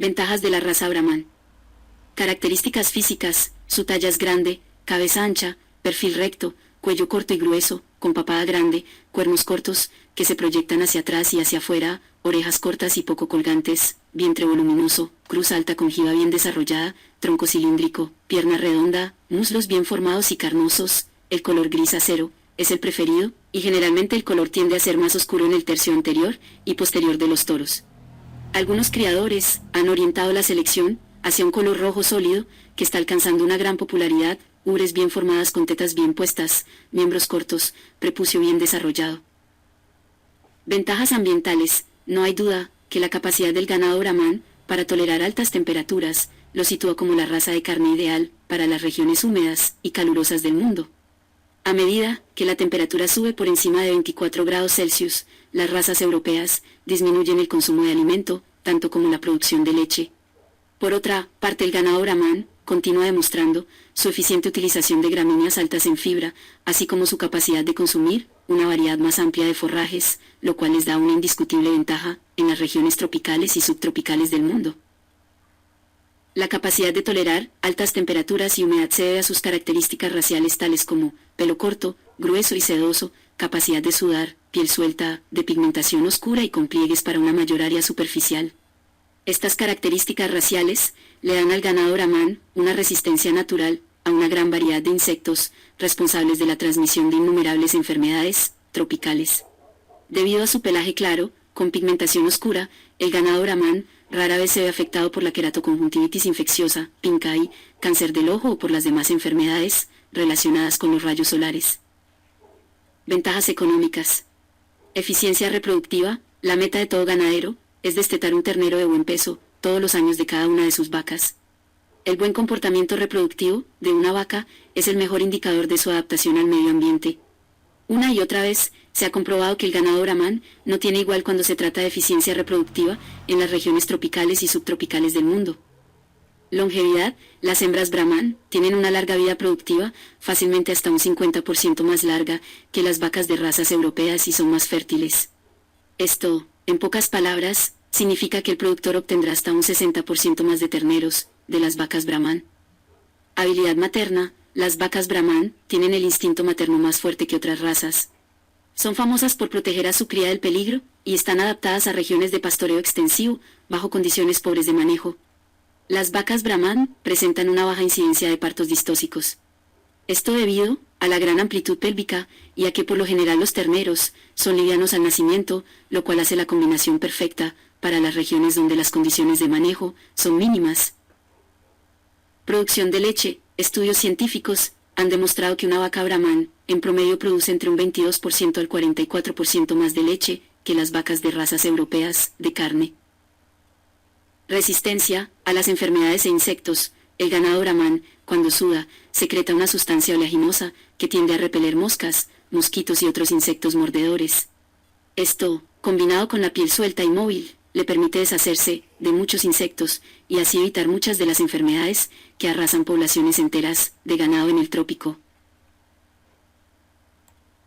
Ventajas de la raza Brahman. Características físicas: su talla es grande, cabeza ancha, perfil recto, cuello corto y grueso, con papada grande, cuernos cortos, que se proyectan hacia atrás y hacia afuera, orejas cortas y poco colgantes, vientre voluminoso, cruz alta con jiba bien desarrollada, tronco cilíndrico, pierna redonda, muslos bien formados y carnosos. El color gris acero es el preferido, y generalmente el color tiende a ser más oscuro en el tercio anterior y posterior de los toros. Algunos criadores han orientado la selección hacia un color rojo sólido, que está alcanzando una gran popularidad, ubres bien formadas con tetas bien puestas, miembros cortos, prepucio bien desarrollado. Ventajas ambientales. No hay duda que la capacidad del ganado Brahman para tolerar altas temperaturas lo sitúa como la raza de carne ideal para las regiones húmedas y calurosas del mundo. A medida que la temperatura sube por encima de 24 grados Celsius, las razas europeas disminuyen el consumo de alimento, tanto como la producción de leche. Por otra parte, el ganado Brahman continúa demostrando su eficiente utilización de gramíneas altas en fibra, así como su capacidad de consumir una variedad más amplia de forrajes, lo cual les da una indiscutible ventaja en las regiones tropicales y subtropicales del mundo. La capacidad de tolerar altas temperaturas y humedad se debe a sus características raciales tales como pelo corto, grueso y sedoso, capacidad de sudar, piel suelta, de pigmentación oscura y con pliegues para una mayor área superficial. Estas características raciales le dan al ganado Brahman una resistencia natural a una gran variedad de insectos, responsables de la transmisión de innumerables enfermedades tropicales. Debido a su pelaje claro, con pigmentación oscura, el ganado Brahman rara vez se ve afectado por la queratoconjuntivitis infecciosa, pink eye, cáncer del ojo o por las demás enfermedades relacionadas con los rayos solares. Ventajas económicas. Eficiencia reproductiva. La meta de todo ganadero es destetar un ternero de buen peso todos los años de cada una de sus vacas. El buen comportamiento reproductivo de una vaca es el mejor indicador de su adaptación al medio ambiente. Una y otra vez se ha comprobado que el ganado Brahman no tiene igual cuando se trata de eficiencia reproductiva en las regiones tropicales y subtropicales del mundo. Longevidad. Las hembras Brahman tienen una larga vida productiva, fácilmente hasta un 50% más larga que las vacas de razas europeas y son más fértiles. Esto, en pocas palabras, significa que el productor obtendrá hasta un 60% más de terneros de las vacas Brahman. Habilidad materna. Las vacas Brahman tienen el instinto materno más fuerte que otras razas. Son famosas por proteger a su cría del peligro y están adaptadas a regiones de pastoreo extensivo, bajo condiciones pobres de manejo. Las vacas Brahman presentan una baja incidencia de partos distóxicos. Esto debido a la gran amplitud pélvica y a que por lo general los terneros son livianos al nacimiento, lo cual hace la combinación perfecta para las regiones donde las condiciones de manejo son mínimas. Producción de leche. Estudios científicos han demostrado que una vaca Brahman en promedio produce entre un 22% al 44% más de leche que las vacas de razas europeas de carne. Resistencia a las enfermedades e insectos. El ganado Brahman, cuando suda, secreta una sustancia oleaginosa que tiende a repeler moscas, mosquitos y otros insectos mordedores. Esto, combinado con la piel suelta y móvil, le permite deshacerse de muchos insectos y así evitar muchas de las enfermedades que arrasan poblaciones enteras de ganado en el trópico.